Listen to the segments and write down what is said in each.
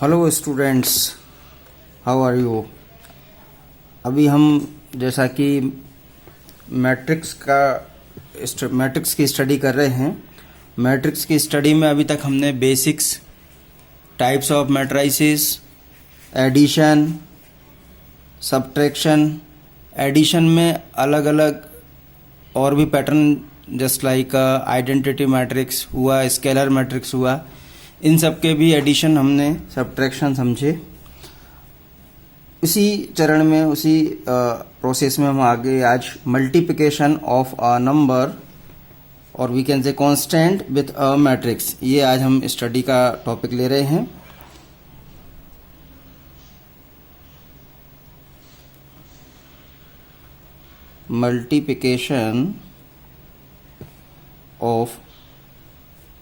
Hello students, how are you. अभी हम जैसा कि मैट्रिक्स की स्टडी कर रहे हैं। मैट्रिक्स की स्टडी में अभी तक हमने basics, types of matrices, addition, subtraction, addition में अलग अलग और भी pattern just like identity matrix हुआ, स्केलर मैट्रिक्स हुआ, इन सब के भी एडिशन हमने, सब्ट्रैक्शन समझे। उसी चरण में, उसी प्रोसेस में हम आगे आज मल्टीप्लिकेशन ऑफ अ नंबर और we can say constant with a matrix, ये आज हम स्टडी का टॉपिक ले रहे हैं। मल्टीप्लिकेशन ऑफ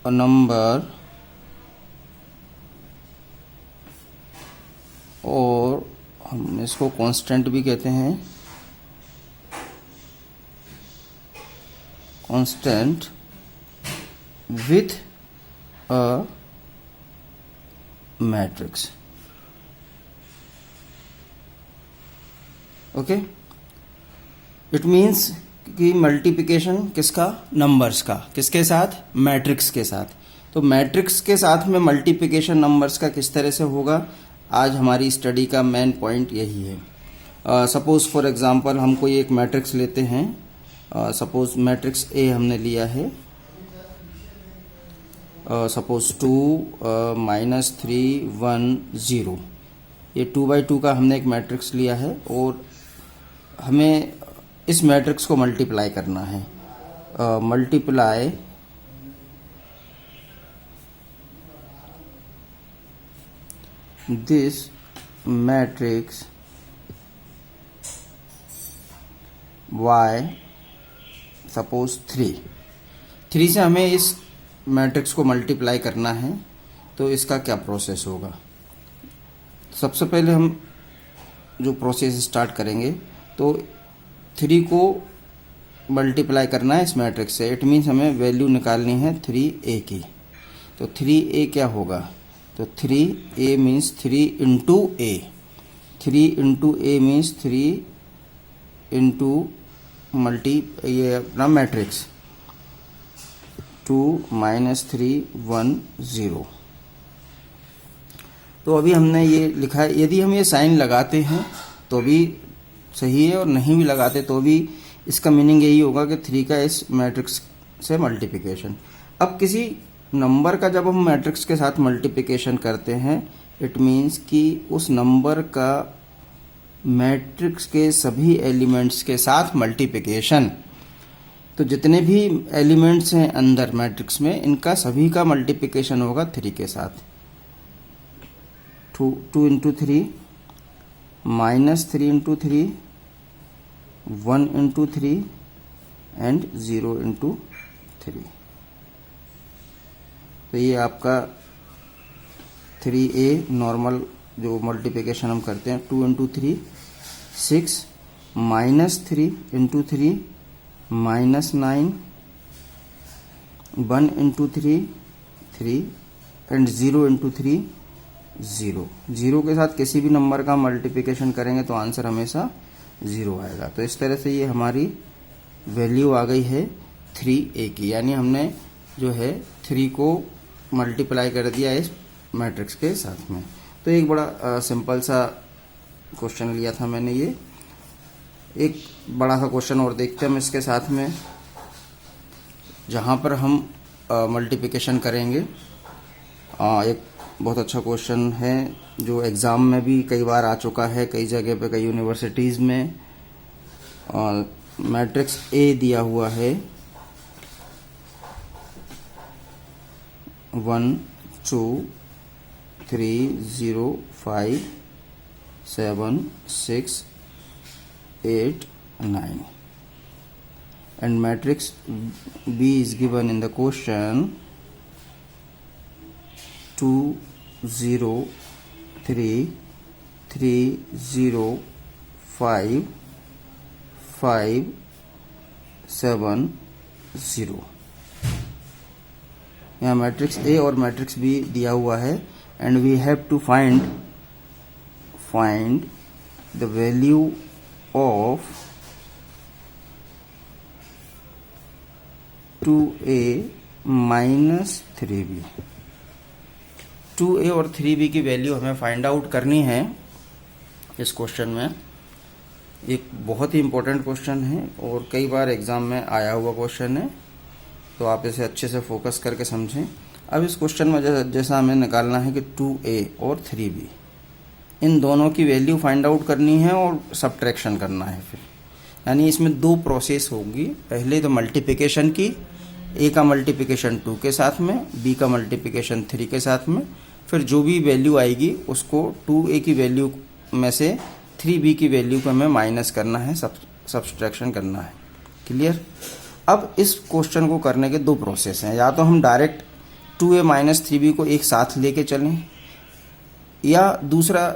अ नंबर और हम इसको कांस्टेंट भी कहते हैं, constant with a matrix. Okay, it means कि मल्टीप्लिकेशन किसका, नंबर्स का, किसके साथ, मैट्रिक्स के साथ। तो मैट्रिक्स के साथ में मल्टीप्लिकेशन नंबर्स का किस तरह से होगा, आज हमारी स्टडी का मेन पॉइंट यही है। सपोज फॉर एग्जांपल हम कोई एक मैट्रिक्स लेते हैं। सपोज मैट्रिक्स ए हमने लिया है। सपोज 2 -3 1 0, ये 2×2 का हमने एक मैट्रिक्स लिया है और हमें इस मैट्रिक्स को मल्टीप्लाई करना है। Multiply this matrix y, suppose 3 से हमें इस मैट्रिक्स को मल्टीप्लाई करना है। तो इसका क्या प्रोसेस होगा, सबसे पहले हम जो प्रोसेस स्टार्ट करेंगे तो 3 को मल्टीप्लाई करना है इस मैट्रिक्स से। इट मीन्स हमें वैल्यू निकालनी है 3a की। तो 3a क्या होगा, तो 3a मीन्स 3 इंटू ए, 3 इंटू ए मीन्स 3 इंटू ये अपना मैट्रिक्स 2 -3 1 0। तो अभी हमने ये लिखा है। यदि हम ये साइन लगाते हैं तो भी सही है और नहीं भी लगाते तो भी इसका मीनिंग यही होगा कि 3 का इस मैट्रिक्स से मल्टीप्लिकेशन। अब किसी नंबर का जब हम मैट्रिक्स के साथ मल्टीप्लिकेशन करते हैं, इट मीन्स कि उस नंबर का मैट्रिक्स के सभी एलिमेंट्स के साथ मल्टीप्लिकेशन। तो जितने भी एलिमेंट्स हैं अंदर मैट्रिक्स में, इनका सभी का मल्टीप्लिकेशन होगा 3 के साथ। 2 into 3, -3 into 3, 1 into 3 and 0 into 3। तो ये आपका 3a नॉर्मल जो मल्टीप्लिकेशन हम करते हैं। 2 into 3 6, -3 into 3 -9, 1 into 3 3 and 0 into 3 0। 0 के साथ किसी भी नंबर का मल्टीप्लिकेशन करेंगे तो आंसर हमेशा 0 आएगा। तो इस तरह से ये हमारी वैल्यू आ गई है 3a की, यानी हमने जो है 3 को मल्टीप्लाई कर दिया इस मैट्रिक्स के साथ में। तो एक बड़ा सिंपल सा क्वेश्चन लिया था मैंने। ये एक बड़ा सा क्वेश्चन और देखते हैं हम इसके साथ में, जहाँ पर हम मल्टीप्लिकेशन करेंगे। एक बहुत अच्छा क्वेश्चन है जो एग्ज़ाम में भी कई बार आ चुका है, कई जगह पे, कई यूनिवर्सिटीज़ में। मैट्रिक्स ए दिया हुआ है 1 2 3 0 5 7 6 8 9 and matrix B is given in the question 2 0 3 3 0 5 5 7 0। यहाँ मैट्रिक्स ए और मैट्रिक्स बी दिया हुआ है। and we have to find the value of 2a minus 3b। 2a और 3b की वैल्यू हमें फाइंड आउट करनी है इस क्वेश्चन में। एक बहुत ही इम्पोर्टेंट क्वेश्चन है और कई बार एग्जाम में आया हुआ क्वेश्चन है, तो आप इसे अच्छे से फोकस करके समझें। अब इस क्वेश्चन में जैसा हमें निकालना है कि 2a और 3b, इन दोनों की वैल्यू फाइंड आउट करनी है और सब्ट्रैक्शन करना है। फिर यानी इसमें दो प्रोसेस होगी। पहले तो मल्टीप्लिकेशन की, a का मल्टीप्लिकेशन 2 के साथ में, b का मल्टीप्लिकेशन 3 के साथ में। फिर जो भी वैल्यू आएगी उसको 2a की वैल्यू में से 3b की वैल्यू को हमें माइनस करना है, सब्ट्रैक्शन करना है। क्लियर? अब इस क्वेश्चन को करने के दो प्रोसेस हैं। या तो हम डायरेक्ट 2a माइनस 3b को एक साथ लेके चलें, या दूसरा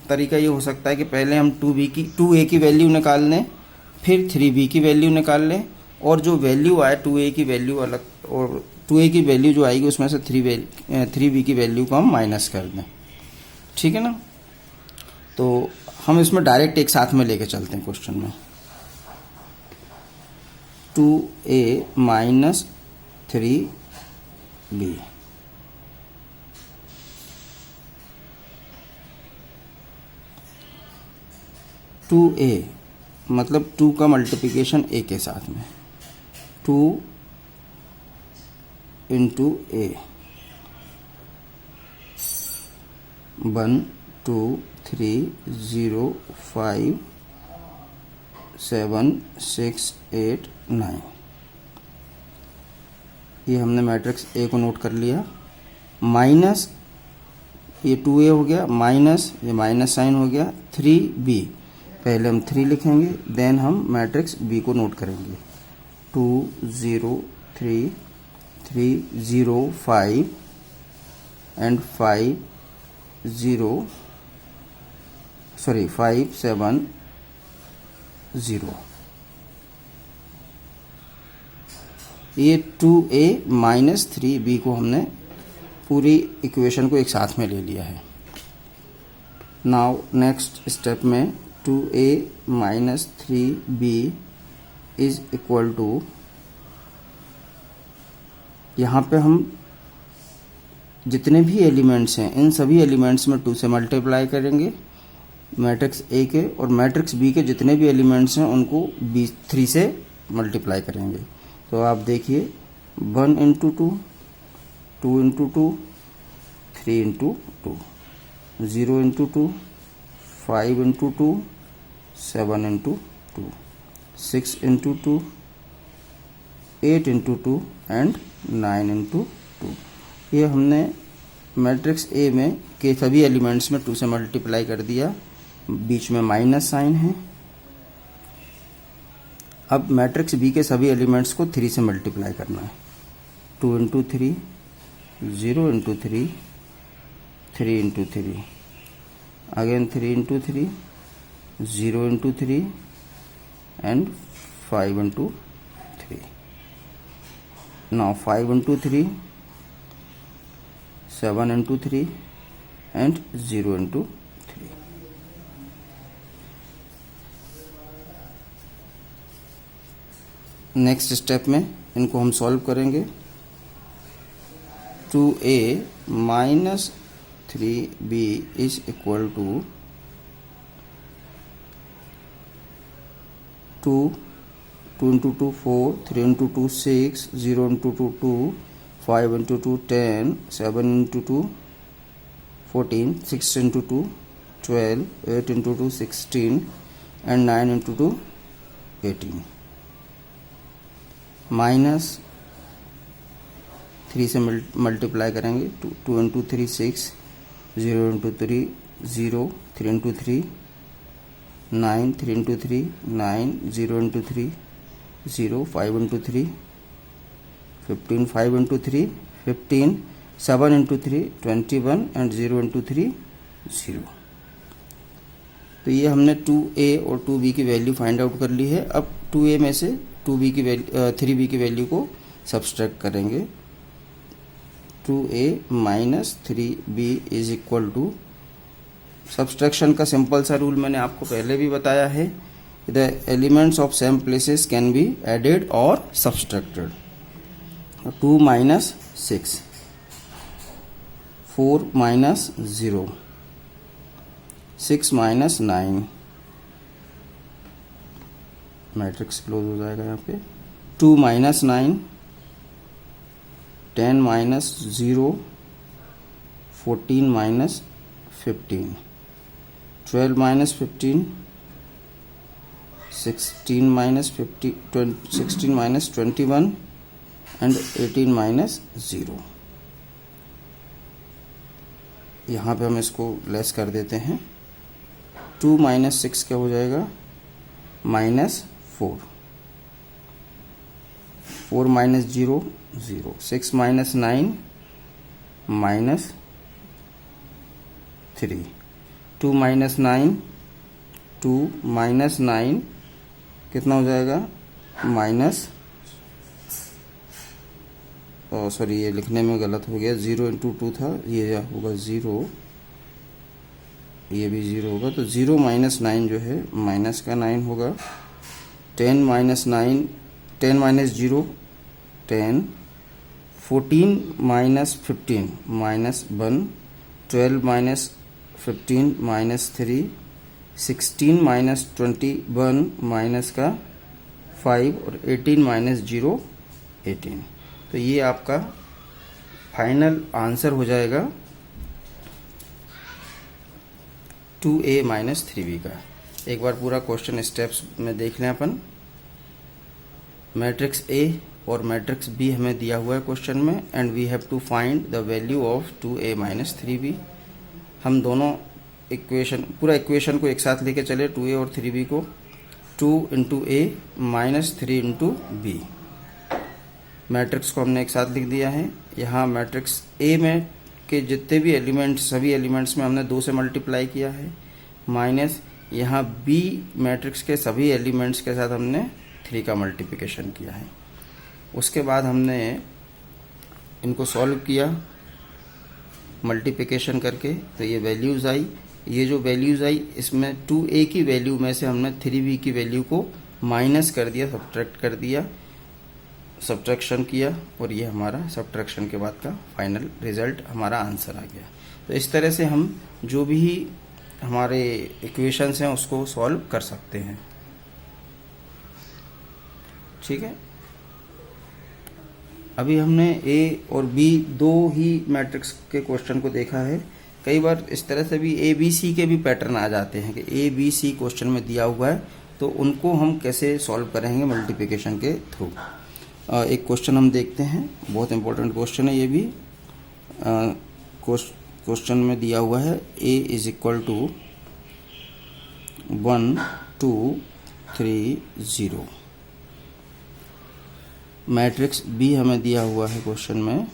तरीका ये हो सकता है कि पहले हम 2a की वैल्यू निकाल लें, फिर 3b की वैल्यू निकाल लें, और जो वैल्यू आए 2a की वैल्यू अलग, और 2a की वैल्यू जो आएगी उसमें से 3b की वैल्यू को हम माइनस कर दें। ठीक है ना? तो हम इसमें डायरेक्ट एक साथ में लेके चलते हैं क्वेश्चन में। 2a माइनस 3b, टू ए मतलब 2 का मल्टीप्लिकेशन a के साथ में, 2 इंटू a, 1 2 3 0 5 7 6 8 9। ये हमने मैट्रिक्स ए को नोट कर लिया। माइनस ये 2a हो गया, माइनस ये माइनस साइन हो गया, 3b, पहले हम 3 लिखेंगे, देन हम मैट्रिक्स b को नोट करेंगे। 2 0 3 3 0 5 एंड 5 7 0। ये 2a माइनस 3b को हमने पूरी इक्वेशन को एक साथ में ले लिया है। नाउ नेक्स्ट स्टेप में 2a minus 3b is equal to, यहाँ पे हम जितने भी एलिमेंट्स हैं इन सभी एलिमेंट्स में 2 से मल्टीप्लाई करेंगे मैट्रिक्स ए के, और मैट्रिक्स बी के जितने भी एलिमेंट्स हैं उनको 3 से मल्टीप्लाई करेंगे। तो आप देखिए 1 into 2, 2 into 2, 3 into 2, 0 into 2, 5 into 2, 7 into 2, 6 into 2, 8 into 2 and 9 into 2। ये हमने मैट्रिक्स ए में के सभी एलिमेंट्स में 2 से मल्टीप्लाई कर दिया, बीच में माइनस साइन है। अब मैट्रिक्स बी के सभी एलिमेंट्स को 3 से मल्टीप्लाई करना है। 2 into 3, 0 into 3, 3 into 3, again 3 into 3, 0 into 3 and 5 into 3। Now 5 into 3, 7 into 3 and 0 into 3। Next step में इनको हम सॉल्व करेंगे। 2a minus 3b is equal to 2 into 2 4, 3 into 2 6, 0 into 2 2, 5 into 2 10, 7 into 2 14, 6 into 2 12, 8 into 2 16 and 9 into 2 18। Minus 3 से multiply करेंगे, 2 into 3 6, 0 into 3 0, 3 into 3 9, 3 into 3 9, 0 into 3 0, 5 into 3 15, 5 into 3 15, 7 into 3 21 and 0 into 3 0। तो ये हमने 2a और 2b की वैल्यू फाइंड आउट कर ली है। अब 2a में से 3b की वैल्यू को सब्सट्रैक्ट करेंगे। 2a minus 3b is equal to, subtraction का सिंपल सा रूल मैंने आपको पहले भी बताया है, the elements of same places can be added और subtracted. 2 minus 6, 4 minus 0, 6 minus 9, matrix close हो जाएगा यहाँ पे। 2 minus 9, 10 minus 0, 14 minus 15, 12 minus 15, 16 minus 16 minus 21 and 18 minus 0। यहाँ पे हम इसको लेस कर देते हैं। 2 माइनस 6 क्या हो जाएगा, minus 4, 4 minus 0, 0, 6 minus 9, minus 3, 2 minus 9, 2 minus 9 कितना हो जाएगा, माइनस, सॉरी ये लिखने में गलत हो गया, 0 इंटू 2 था, ये होगा 0, ये भी 0 होगा, तो 0 माइनस 9 जो है माइनस का 9 होगा। 10 minus 9, 10 minus 0, 10, 14 minus 15 minus 1, 12 minus 15 minus 3, 16 minus 21 minus का 5 और 18 माइनस 0, 18। तो ये आपका फाइनल आंसर हो जाएगा 2a माइनस 3b का। एक बार पूरा क्वेश्चन स्टेप्स में देख लें अपन। मैट्रिक्स A और मैट्रिक्स B हमें दिया हुआ है क्वेश्चन में, and we have to find the value of 2a minus 3b। हम दोनों इक्वेशन, पूरा इक्वेशन को एक साथ लेके चले, 2a और 3b को। 2 into a minus 3 into b, matrix को हमने एक साथ लिख दिया है। यहाँ मैट्रिक्स A में के जितने भी एलिमेंट्स, सभी एलिमेंट्स में हमने 2 से मल्टीप्लाई किया है, माइनस यहाँ B मैट्रिक्स के सभी एलिमेंट्स के साथ हमने 3 का मल्टीप्लिकेशन किया है। उसके बाद हमने इनको सॉल्व किया मल्टीप्लिकेशन करके, तो ये वैल्यूज़ आई। ये जो वैल्यूज़ आई इसमें 2a की वैल्यू में से हमने 3b की वैल्यू को माइनस कर दिया, सब्ट्रैक्ट कर दिया, सब्ट्रैक्शन किया, और ये हमारा सब्ट्रैक्शन के बाद का फाइनल रिजल्ट हमारा आंसर आ गया। तो इस तरह से हम जो भी हमारे इक्वेशंस हैं उसको सॉल्व कर सकते हैं। ठीक है, अभी हमने A और B दो ही मैट्रिक्स के क्वेश्चन को देखा है। कई बार इस तरह से भी A B C के भी पैटर्न आ जाते हैं कि A B C क्वेश्चन में दिया हुआ है, तो उनको हम कैसे सॉल्व करेंगे मल्टीप्लिकेशन के थ्रू। एक क्वेश्चन हम देखते हैं, बहुत इंपॉर्टेंट क्वेश्चन है ये भी। क्वेश्चन में दिया हुआ है A is equal to 1 2 3 0। Matrix B हमें दिया हुआ है क्वेश्चन में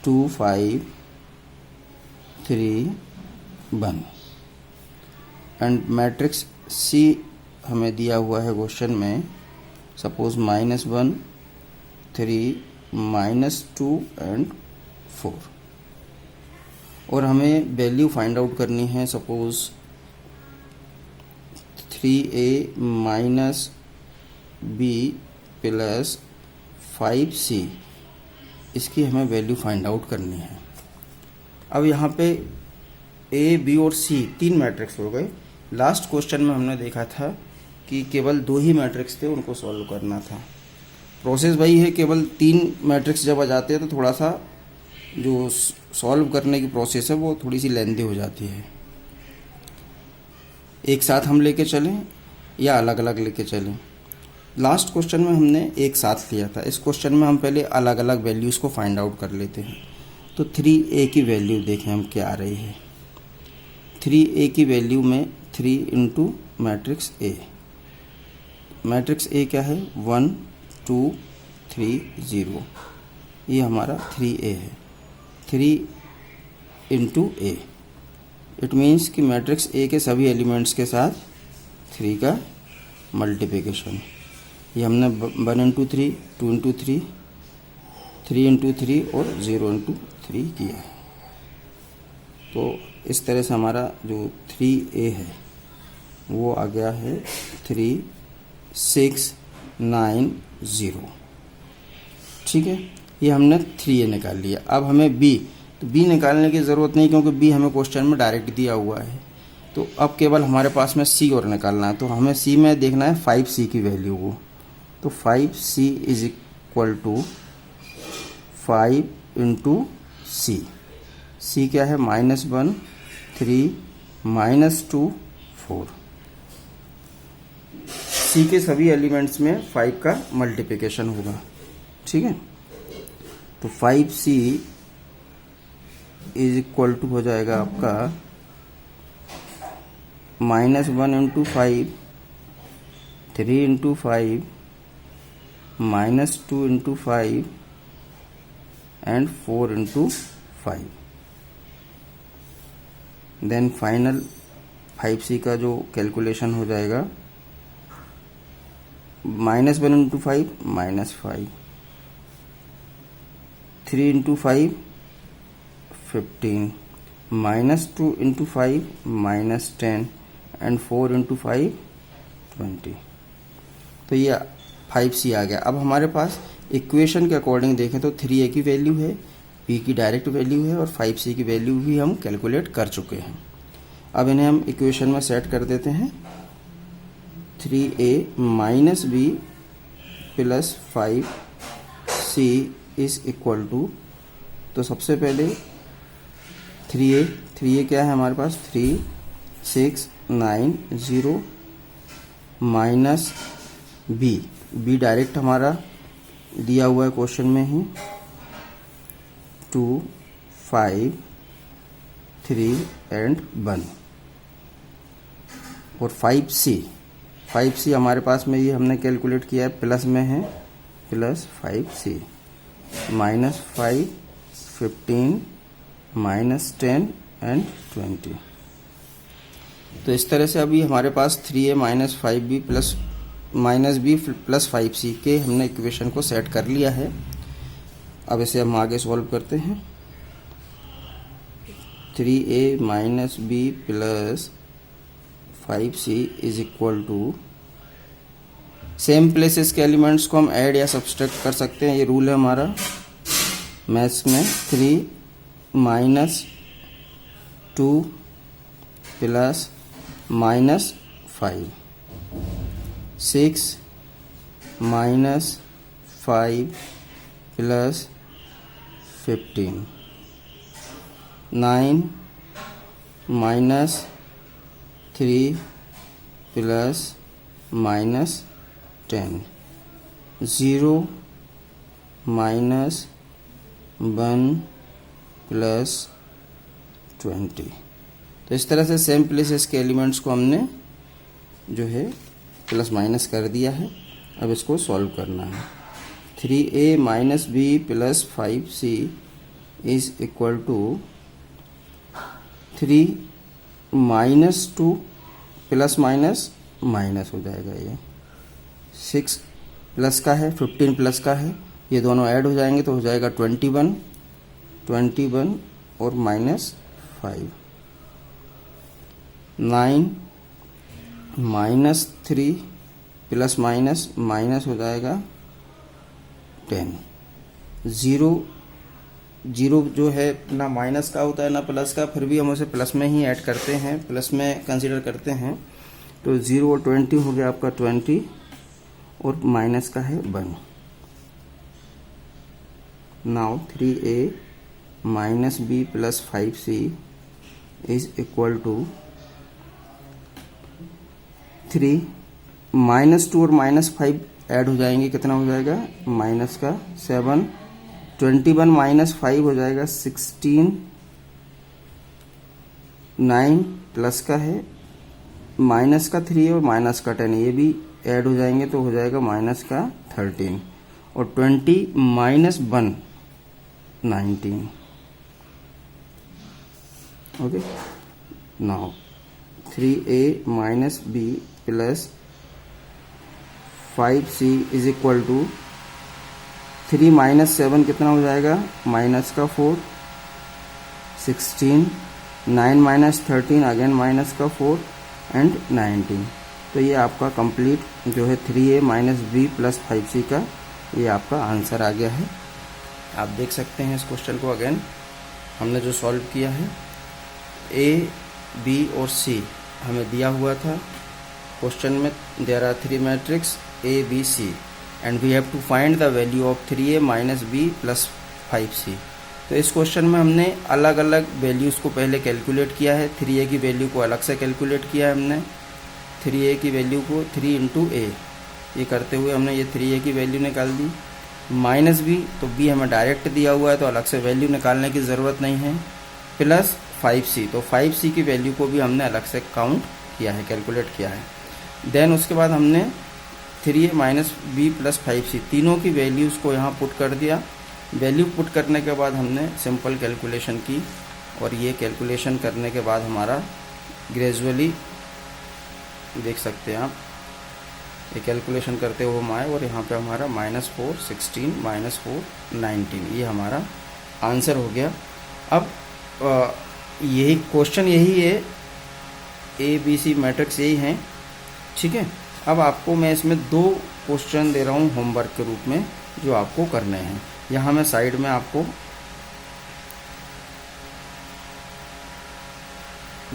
2 5 3 1, एंड मैट्रिक्स C हमें दिया हुआ है क्वेश्चन में सपोज -1 3 -2 एंड 4, और हमें वैल्यू फाइंड आउट करनी है। Suppose 3a minus b plus 5c, इसकी हमें वैल्यू फाइंड आउट करनी है। अब यहाँ पे a b और c 3 मैट्रिक्स हो गए। लास्ट क्वेश्चन में हमने देखा था कि केवल 2 ही मैट्रिक्स थे, उनको सॉल्व करना था। प्रोसेस वही है, केवल 3 मैट्रिक्स जब आ जाते हैं तो थोड़ा सा जो सॉल्व करने की प्रोसेस है वो थोड़ी सी लेंथी हो जाती है। एक साथ हम लेके चलें या अलग अलग लेके चलें। लास्ट क्वेश्चन में हमने एक साथ लिया था, इस क्वेश्चन में हम पहले अलग अलग वैल्यूज़ को फाइंड आउट कर लेते हैं। तो 3a की वैल्यू देखें हम क्या आ रही है। 3a की वैल्यू में 3 into matrix A, matrix A क्या है 1 2 3 0, ये हमारा 3a है। 3 इंटू A, इट मीन्स कि मैट्रिक्स A के सभी एलिमेंट्स के साथ 3 का मल्टीप्लिकेशन। ये हमने 1 इंटू 3 2 इंटू 3 3 इंटू 3 और 0 इंटू 3 किया है। तो इस तरह से हमारा जो 3A है वो आ गया है 3690। ठीक है, ये हमने 3A निकाल लिया। अब हमें B, तो B निकालने की ज़रूरत नहीं क्योंकि B हमें क्वेश्चन में डायरेक्ट दिया हुआ है। तो अब केवल हमारे पास में C और निकालना है। तो हमें C में देखना है 5C की वैल्यू को। तो 5C is equal to 5 into C। C क्या है? -1 3 -2 4। C के सभी एलिमेंट्स में 5 का मल्टीप्लिकेशन होगा। ठीक है, तो 5C इज इक्वल टू हो जाएगा आपका -1 into 5, 3 into 5, -2 into 5 and 4 into 5। Then final 5C का जो कैलकुलेशन हो जाएगा -1 into 5 -5, 3 into 5 15, -2 into 5 -10 and 4 into 5 20। तो ये 5C आ गया। अब हमारे पास इक्वेशन के अकॉर्डिंग देखें तो 3A की वैल्यू है, P की डायरेक्ट वैल्यू है और 5C की वैल्यू भी हम कैलकुलेट कर चुके हैं। अब इन्हें हम इक्वेशन में सेट कर देते हैं। 3A minus B plus 5C is equal to, तो सबसे पहले 3A क्या है हमारे पास? 3690 माइनस B डायरेक्ट हमारा दिया हुआ है क्वेश्चन में ही, 2 5 3 एंड 1। और 5C हमारे पास में ये हमने कैलकुलेट किया है, प्लस में है, प्लस 5C -5 15 -10 एंड 20। तो इस तरह से अभी हमारे पास 3A minus 5B plus -B plus 5C के हमने इक्वेशन को सेट कर लिया है। अब इसे हम आगे सॉल्व करते हैं। 3A minus B plus 5C is equal to, same places के एलिमेंट्स को हम ऐड या सब्सट्रैक्ट कर सकते हैं, ये रूल है हमारा मैथ्स में। 3 -2 प्लस -5, 6 -5 प्लस 15, 9 -3 प्लस -10, 0 -1 प्लस 20। तो इस तरह से सेम प्लेसेस के एलिमेंट्स को हमने जो है प्लस माइनस कर दिया है। अब इसको सॉल्व करना है। 3A minus B plus 5C is equal to 3 -2 plus minus minus हो जाएगा, ये 6 प्लस का है, 15 प्लस का है, ये दोनों ऐड हो जाएंगे तो हो जाएगा 21 और -5, 9 -3 प्लस माइनस माइनस हो जाएगा 10, 0 जो है ना माइनस का होता है ना प्लस का, फिर भी हम उसे प्लस में ही ऐड करते हैं, प्लस में कंसीडर करते हैं। तो 0 और 20 हो गया आपका 20 और माइनस का है 1। Now 3A minus B plus 5C is equal to 3 -2 और -5 ऐड हो जाएंगे, कितना हो जाएगा? माइनस का 7, 21 -5 हो जाएगा 16, 9 प्लस का है, माइनस का 3 और माइनस का 10, ये भी ऐड हो जाएंगे तो हो जाएगा माइनस का 13, और 20 -1 19। Okay, now 3A minus B plus 5C is equal to 3 minus 7 कितना हो जाएगा, माइनस का 4, 16, 9 माइनस 13 अगेन माइनस का 4 एंड 19। तो ये आपका कंप्लीट जो है 3a minus B plus 5c का ये आपका आंसर आ गया है। आप देख सकते हैं इस क्वेश्चन को अगेन हमने जो सॉल्व किया है, a, b और c हमें दिया हुआ था क्वेश्चन में। There are 3 matrix a, b, c and we have to find the value of 3a minus b plus 5c। तो इस क्वेश्चन में हमने अलग अलग वैल्यूज़ को पहले कैलकुलेट किया है। 3a की वैल्यू को अलग से कैलकुलेट किया है हमने, 3a की वैल्यू को 3 इंटू ए, ये करते हुए हमने ये 3a की वैल्यू निकाल दी। माइनस b, तो b हमें डायरेक्ट दिया हुआ है तो अलग से वैल्यू निकालने की ज़रूरत नहीं है। प्लस 5c, तो 5c की वैल्यू को भी हमने अलग से काउंट किया है, कैलकुलेट किया है। देन उसके बाद हमने 3a minus B plus 5c तीनों की वैल्यूज़ को यहाँ पुट कर दिया। वैल्यू पुट करने के बाद हमने सिंपल कैलकुलेशन की और ये कैलकुलेशन करने के बाद हमारा ग्रेजुअली देख सकते हैं आप, ये कैलकुलेशन करते हुए हम आए और यहाँ पे हमारा -4 16 -4 19 ये हमारा आंसर हो गया। अब यही क्वेश्चन यही है, ए बी सी मैट्रिक्स यही हैं, ठीक है। अब आपको मैं इसमें 2 क्वेश्चन दे रहा हूँ होमवर्क के रूप में जो आपको करने हैं। यहाँ मैं साइड में आपको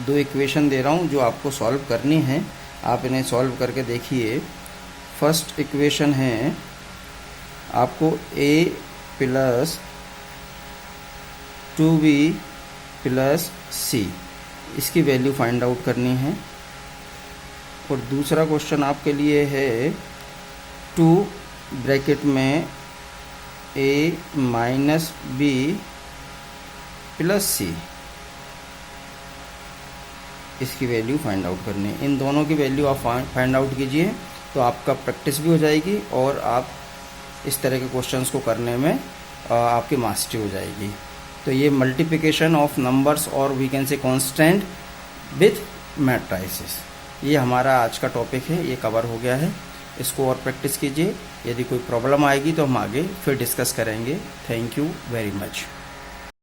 2 इक्वेशन दे रहा हूँ जो आपको सॉल्व करनी है। आप इन्हें सॉल्व करके देखिए। फर्स्ट इक्वेशन है आपको a plus 2b plus c, इसकी वैल्यू फाइंड आउट करनी है। और दूसरा क्वेश्चन आपके लिए है 2 ब्रैकेट में a minus b plus c, इसकी वैल्यू फाइंड आउट करनी है। इन दोनों की वैल्यू आप फाइंड आउट कीजिए तो आपका प्रैक्टिस भी हो जाएगी और आप इस तरह के क्वेश्चंस को करने में आपकी मास्टरी हो जाएगी। तो ये मल्टीप्लिकेशन ऑफ नंबर्स और we can say constant with matrices, ये हमारा आज का टॉपिक है, ये कवर हो गया है। इसको और प्रैक्टिस कीजिए। यदि कोई प्रॉब्लम आएगी तो हम आगे फिर डिस्कस करेंगे। Thank you very much.